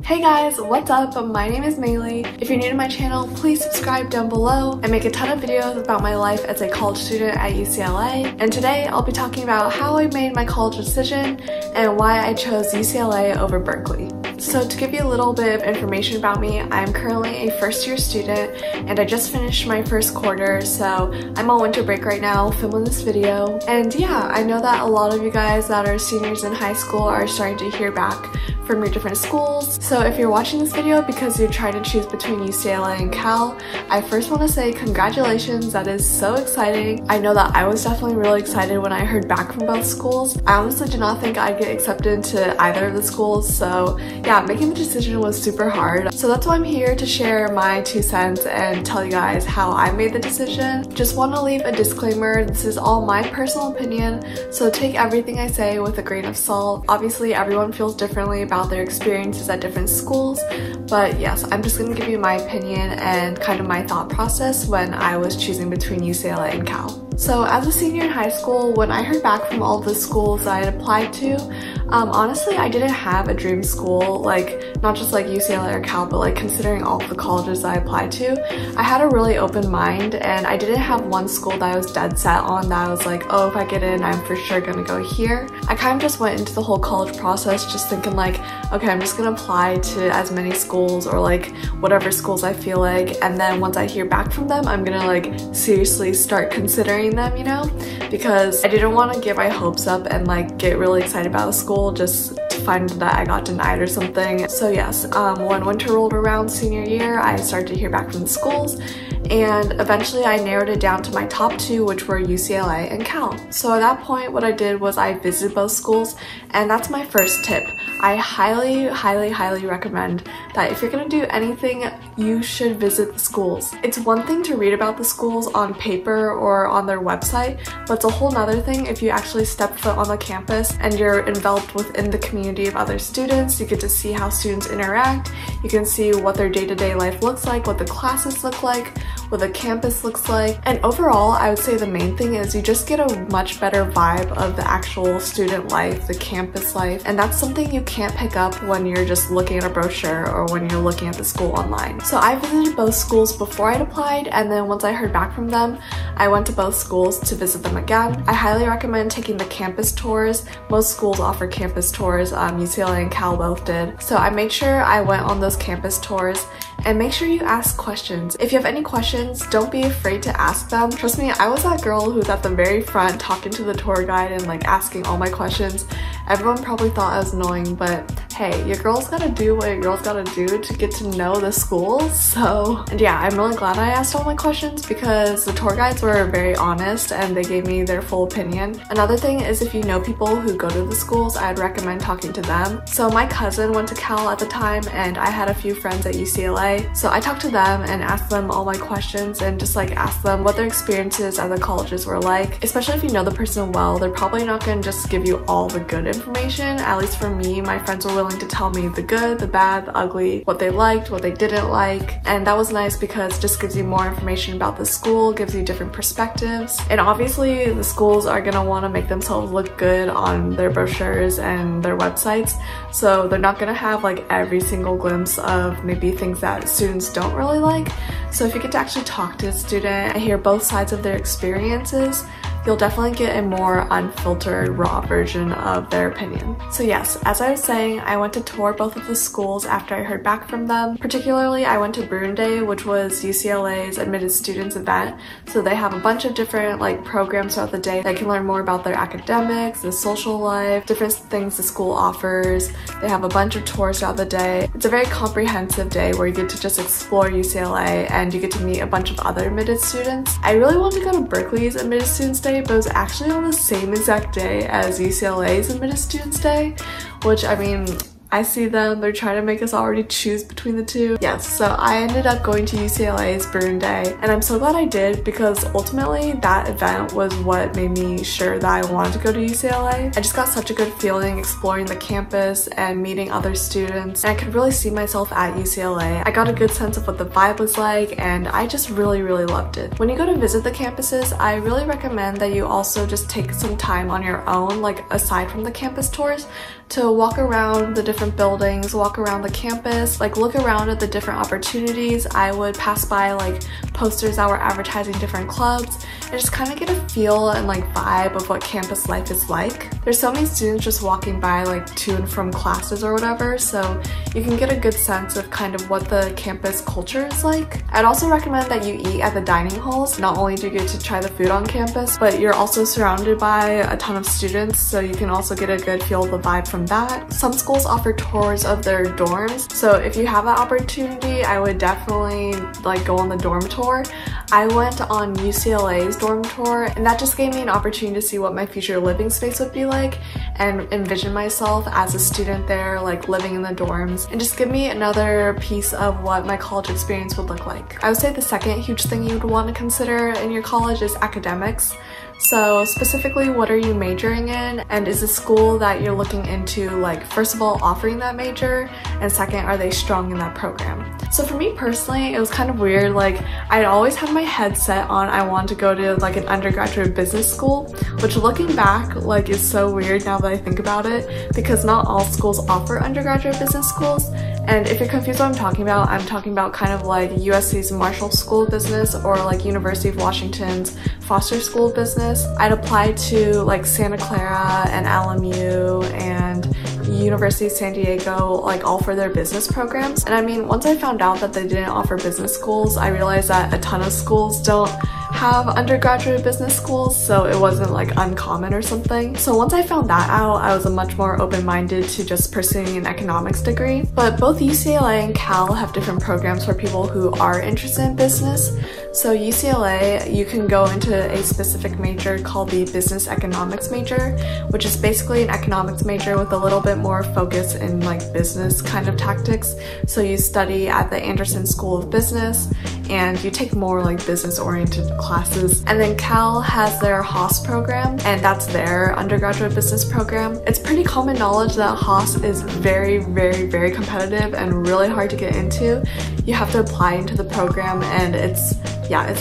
Hey guys, what's up? My name is Maylee. If you're new to my channel, please subscribe down below. I make a ton of videos about my life as a college student at UCLA, and today I'll be talking about how I made my college decision and why I chose UCLA over Berkeley. So to give you a little bit of information about me, I'm currently a first-year student and I just finished my first quarter, so I'm on winter break right now filming this video. And yeah, I know that a lot of you guys that are seniors in high school are starting to hear back from your different schools. So if you're watching this video because you're trying to choose between UCLA and Cal, I first want to say congratulations, that is so exciting. I know that I was definitely really excited when I heard back from both schools. I honestly did not think I'd get accepted into either of the schools, so yeah, making the decision was super hard. So that's why I'm here to share my 2 cents and tell you guys how I made the decision. Just want to leave a disclaimer, this is all my personal opinion, so take everything I say with a grain of salt. Obviously everyone feels differently about their experiences at different schools, but yes, I'm just going to give you my opinion and kind of my thought process when I was choosing between UCLA and Cal. So as a senior in high school, when I heard back from all the schools that I had applied to, honestly I didn't have a dream school, like not just like UCLA or Cal, but like considering all the colleges that I applied to, I had a really open mind and I didn't have one school that I was dead set on that I was like, oh, if I get in, I'm for sure gonna go here. I kind of just went into the whole college process just thinking like, okay, I'm just gonna apply to as many schools or like whatever schools I feel like, and then once I hear back from them, I'm gonna like seriously start considering them, you know, because I didn't want to get my hopes up and like get really excited about a school just to find that I got denied or something. So yes, when winter rolled around senior year, I started to hear back from the schools, and eventually I narrowed it down to my top 2, which were UCLA and Cal. So at that point, what I did was I visited both schools, and that's my first tip. I highly recommend that if you're gonna do anything, you should visit the schools. It's one thing to read about the schools on paper or on their website, but it's a whole nother thing if you actually step foot on the campus and you're enveloped within the community of other students. You get to see how students interact, you can see what their day-to-day life looks like, what the classes look like, what the campus looks like, and overall I would say the main thing is you just get a much better vibe of the actual student life, the campus life, and that's something you can't pick up when you're just looking at a brochure or when you're looking at the school online. So I visited both schools before I'd applied, and then once I heard back from them, I went to both schools to visit them again. I highly recommend taking the campus tours. Most schools offer campus tours, UCLA and Cal both did. So I made sure I went on those campus tours, and make sure you ask questions. If you have any questions, don't be afraid to ask them. Trust me, I was that girl who's at the very front talking to the tour guide and like asking all my questions. Everyone probably thought I was annoying, but hey, your girl's gotta do what your girl's gotta do to get to know the schools. So, and yeah, I'm really glad I asked all my questions because the tour guides were very honest and they gave me their full opinion. Another thing is if you know people who go to the schools, I'd recommend talking to them. So my cousin went to Cal at the time and I had a few friends at UCLA. So I talked to them and asked them all my questions and just like asked them what their experiences at the colleges were like. Especially if you know the person well, they're probably not going to just give you all the good information. At least for me, my friends were willing to tell me the good, the bad, the ugly, what they liked, what they didn't like. And that was nice because it just gives you more information about the school, gives you different perspectives. And obviously the schools are going to want to make themselves look good on their brochures and their websites. So they're not going to have like every single glimpse of maybe things that students don't really like. So if you get to actually talk to a student and hear both sides of their experiences, you'll definitely get a more unfiltered, raw version of their opinion. So yes, as I was saying, I went to tour both of the schools after I heard back from them. Particularly, I went to Bruin Day, which was UCLA's admitted students event. So they have a bunch of different like programs throughout the day that can learn more about their academics, the social life, different things the school offers. They have a bunch of tours throughout the day. It's a very comprehensive day where you get to just explore UCLA and you get to meet a bunch of other admitted students. I really wanted to go to Berkeley's admitted students day, but it was actually on the same exact day as UCLA's admitted students day, which I mean, I see them, they're trying to make us already choose between the two. Yes, so I ended up going to UCLA's Bruin Day, and I'm so glad I did because ultimately that event was what made me sure that I wanted to go to UCLA. I just got such a good feeling exploring the campus and meeting other students, and I could really see myself at UCLA. I got a good sense of what the vibe was like, and I just really loved it. When you go to visit the campuses, I really recommend that you also just take some time on your own, like aside from the campus tours, to walk around the different different buildings, walk around the campus, like look around at the different opportunities. I would pass by like posters that were advertising different clubs and just kind of get a feel and like vibe of what campus life is like. There's so many students just walking by like to and from classes or whatever, so you can get a good sense of kind of what the campus culture is like. I'd also recommend that you eat at the dining halls. Not only do you get to try the food on campus, but you're also surrounded by a ton of students, so you can also get a good feel of the vibe from that. Some schools offer tours of their dorms, so if you have that opportunity, I would definitely like go on the dorm tour. I went on UCLA's dorm tour, and that just gave me an opportunity to see what my future living space would be like and envision myself as a student there, like living in the dorms, and just give me another piece of what my college experience would look like. I would say the second huge thing you would want to consider in your college is academics. So specifically, what are you majoring in, and is the school that you're looking into like first of all offering that major, and second, are they strong in that program? So for me personally, it was kind of weird. Like I'd always had my head set on I wanted to go to like an undergraduate business school, which looking back like is so weird now that I think about it, because not all schools offer undergraduate business schools. And if you're confused what I'm talking about kind of like USC's Marshall School of Business or like University of Washington's Foster School of Business. I'd applied to like Santa Clara and LMU and University of San Diego, like all for their business programs. And I mean, once I found out that they didn't offer business schools, I realized that a ton of schools don't have undergraduate business schools, so it wasn't like uncommon or something. So once I found that out, I was much more open-minded to just pursuing an economics degree. But both UCLA and Cal have different programs for people who are interested in business. So UCLA, you can go into a specific major called the business economics major, which is basically an economics major with a little bit more focus in like business kind of tactics. So you study at the Anderson School of Business and you take more like business oriented classes. And then Cal has their Haas program, and that's their undergraduate business program. It's pretty common knowledge that Haas is very, very, very competitive and really hard to get into. You have to apply into the program, and it's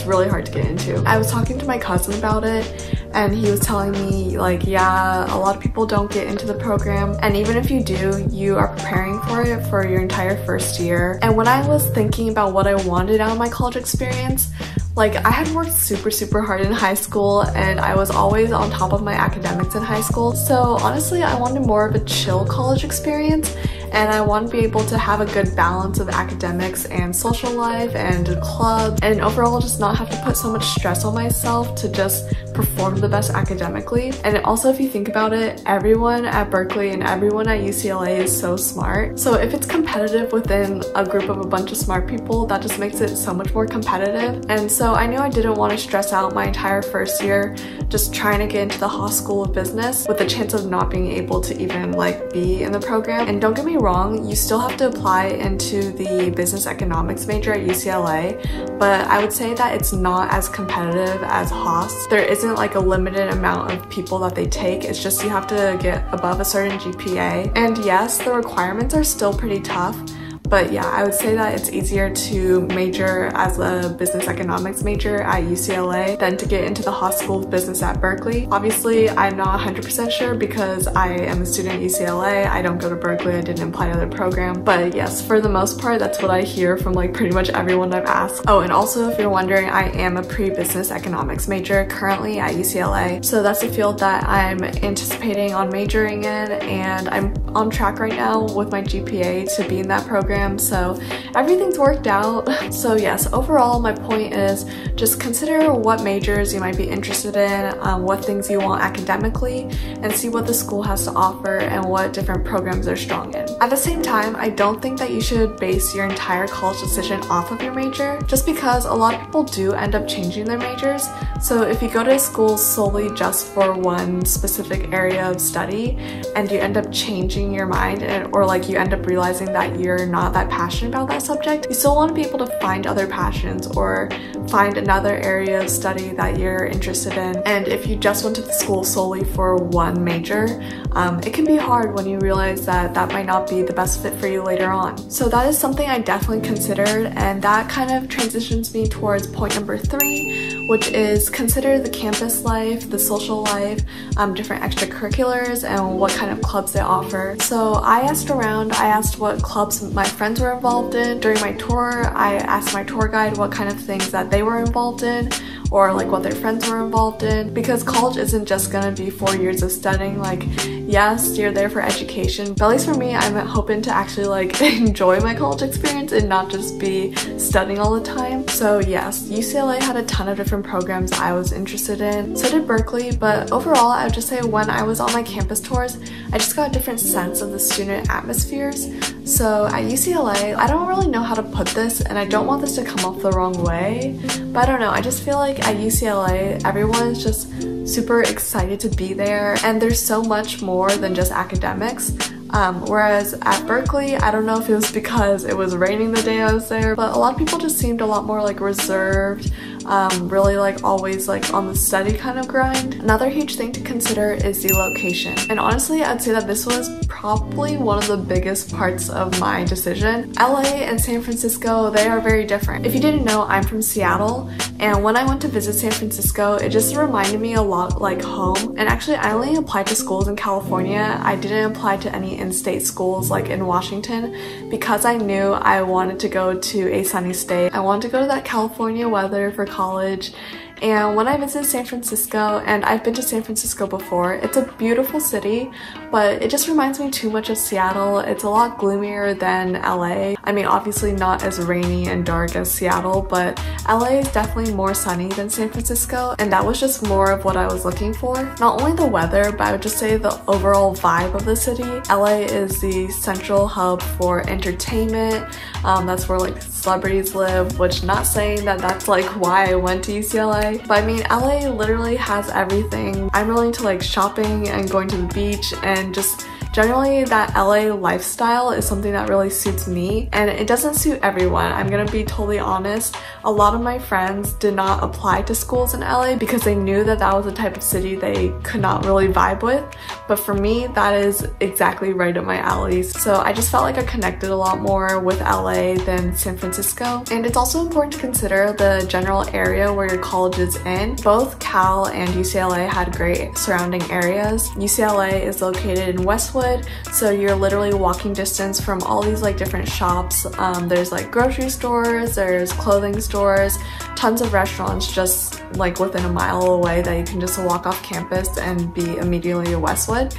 really hard to get into. I was talking to my cousin about it, and he was telling me like, yeah, a lot of people don't get into the program, and even if you do, you are preparing for it for your entire first year. And when I was thinking about what I wanted out of my college experience, like I had worked super hard in high school, and I was always on top of my academics in high school. So honestly, I wanted more of a chill college experience, and I want to be able to have a good balance of academics and social life and clubs, and overall just not have to put so much stress on myself to just perform the best academically. And also, if you think about it, everyone at Berkeley and everyone at UCLA is so smart. So if it's competitive within a group of a bunch of smart people, that just makes it so much more competitive. And so I knew I didn't want to stress out my entire first year just trying to get into the Haas School of Business with the chance of not being able to even like be in the program. And don't get me wrong, you still have to apply into the business economics major at UCLA, but I would say that it's not as competitive as Haas. There isn't like a limited amount of people that they take. It's just you have to get above a certain GPA. And yes, the requirements are still pretty tough, but yeah, I would say that it's easier to major as a business economics major at UCLA than to get into the Haas School of Business at Berkeley. Obviously, I'm not 100% sure because I am a student at UCLA. I don't go to Berkeley. I didn't apply to their program. But yes, for the most part, that's what I hear from like pretty much everyone I've asked. Oh, and also if you're wondering, I am a pre-business economics major currently at UCLA. So that's a field that I'm anticipating on majoring in, and I'm on track right now with my GPA to be in that program. So everything's worked out. So yes, overall my point is just consider what majors you might be interested in, what things you want academically, and see what the school has to offer and what different programs they're strong in. At the same time, I don't think that you should base your entire college decision off of your major, just because a lot of people do end up changing their majors. So if you go to school solely just for one specific area of study and you end up changing your mind, or like you end up realizing that you're not that passionate about that subject, you still want to be able to find other passions or find another area of study that you're interested in. And if you just went to the school solely for one major, it can be hard when you realize that that might not be the best fit for you later on. So that is something I definitely considered, and that kind of transitions me towards point number 3, which is consider the campus life, the social life, different extracurriculars, and what kind of clubs they offer. So I asked around, I asked what clubs my friends were involved in. During my tour, I asked my tour guide what kind of things that they were involved in, or like what their friends were involved in, because college isn't just gonna be 4 years of studying. Like, yes, you're there for education, but at least for me, I'm hoping to actually like enjoy my college experience and not just be studying all the time. So yes, UCLA had a ton of different programs I was interested in, so did Berkeley, but overall I would just say when I was on my campus tours, I just got a different sense of the student atmospheres. So at UCLA, I don't really know how to put this, and I don't want this to come off the wrong way, but I don't know, I just feel like at UCLA, everyone is just super excited to be there, and there's so much more than just academics. Whereas at Berkeley, I don't know if it was because it was raining the day I was there, but a lot of people just seemed a lot more like reserved, really like always like on the study kind of grind. Another huge thing to consider is the location. And honestly, I'd say that this was probably one of the biggest parts of my decision. LA and San Francisco, they are very different. If you didn't know, I'm from Seattle, and when I went to visit San Francisco, it just reminded me a lot like home. And actually, I only applied to schools in California. I didn't apply to any in-state schools like in Washington because I knew I wanted to go to a sunny state. I wanted to go to that California weather for college. And when I visited San Francisco, and I've been to San Francisco before, it's a beautiful city, but it just reminds me too much of Seattle. It's a lot gloomier than LA. I mean, obviously not as rainy and dark as Seattle, but LA is definitely more sunny than San Francisco, and that was just more of what I was looking for. Not only the weather, but I would just say the overall vibe of the city. LA is the central hub for entertainment. That's where like celebrities live, which not saying that that's like why I went to UCLA, but I mean, LA literally has everything. I'm really into like shopping and going to the beach, and just generally that LA lifestyle is something that really suits me, and it doesn't suit everyone. I'm gonna be totally honest. A lot of my friends did not apply to schools in LA because they knew that that was the type of city they could not really vibe with, but for me, that is exactly right up my alley. So I just felt like I connected a lot more with LA than San Francisco. And it's also important to consider the general area where your college is in. Both Cal and UCLA had great surrounding areas. UCLA is located in Westwood, so you're literally walking distance from all these like different shops. There's like grocery stores, there's clothing stores, tons of restaurants just like within a mile away that you can just walk off campus and be immediately in Westwood.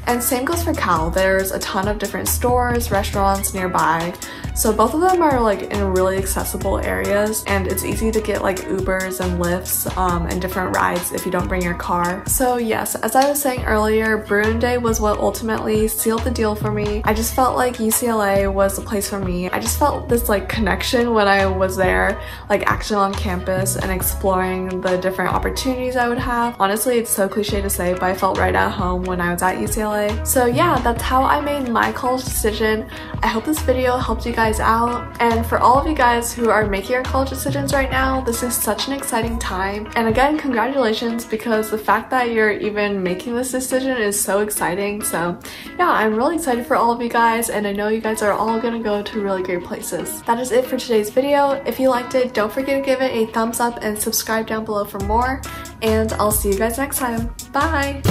And same goes for Cal. There's a ton of different stores, restaurants nearby. So both of them are like in really accessible areas, and it's easy to get like Ubers and Lyfts and different rides if you don't bring your car. So yes, as I was saying earlier, Bruin Day was what ultimately sealed the deal for me. I just felt like UCLA was the place for me. I just felt this like connection when I was there, like actually on campus and exploring the different opportunities I would have. Honestly, it's so cliche to say, but I felt right at home when I was at UCLA. So yeah, that's how I made my college decision. I hope this video helped you guys out, and for all of you guys who are making your college decisions right now, this is such an exciting time. And again, congratulations, because the fact that you're even making this decision is so exciting. So yeah, I'm really excited for all of you guys, and I know you guys are all gonna go to really great places. That is it for today's video. If you liked it, don't forget to give it a thumbs up and subscribe down below for more, and I'll see you guys next time. Bye!